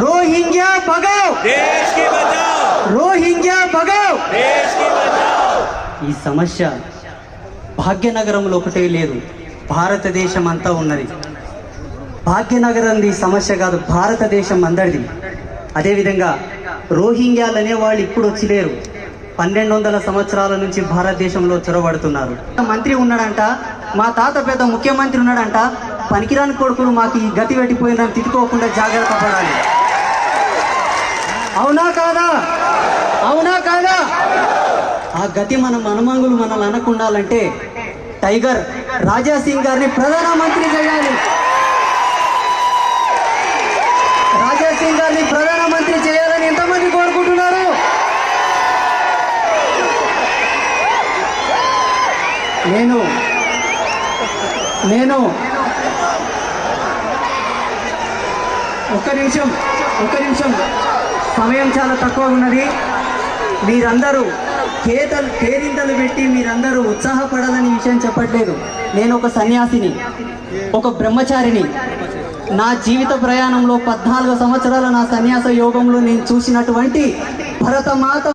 Rohingya भगाओ, देश की बचाओ, रोहिंग्या भगाओ. देश की बचाओ. ఈ సమస్య భాగ్యనగరంలో ఒకటే లేదు, భారతదేశం అంతా ఉన్నది. భాగ్యనగరంది సమస్య కాదు, భారతదేశం అందరిది. అదేవిధంగా రోహింగ్యాలు అనేవాళ్ళు ఇప్పుడు వచ్చి లేరు, 1200 సంవత్సరాల నుంచి భారతదేశంలో చొరబడుతున్నారు. మంత్రి ఉన్నాడంట, మా తాత పెద్ద ముఖ్యమంత్రి ఉన్నాడంట, పనికిరాని కొడుకులు మాకు ఈ గతి పెట్టిపోయిందని తిట్టుకోకుండా జాగ్రత్త పడాలి. అవునా కాదా? అవునా కాదా? ఆ గతి మన మనమంగులు మనల్ని అనకుండాలంటే టైగర్ రాజా సింగ్ గారిని ప్రధానమంత్రి చేయాలి. రాజా సింగ్ గారిని ప్రధానమంత్రి చేయాలని ఎంతమంది కోరుకుంటున్నారు? నేను ఒక్క నిమిషం సమయం చాలా తక్కువ ఉన్నది. మీరందరూ కేరింతలు పెట్టి మీరందరూ ఉత్సాహపడాలని విషయం చెప్పట్లేదు. నేను ఒక సన్యాసిని, ఒక బ్రహ్మచారిని. నా జీవిత ప్రయాణంలో 14 సంవత్సరాల నా సన్యాస యోగంలో నేను చూసినటువంటి భరతమాత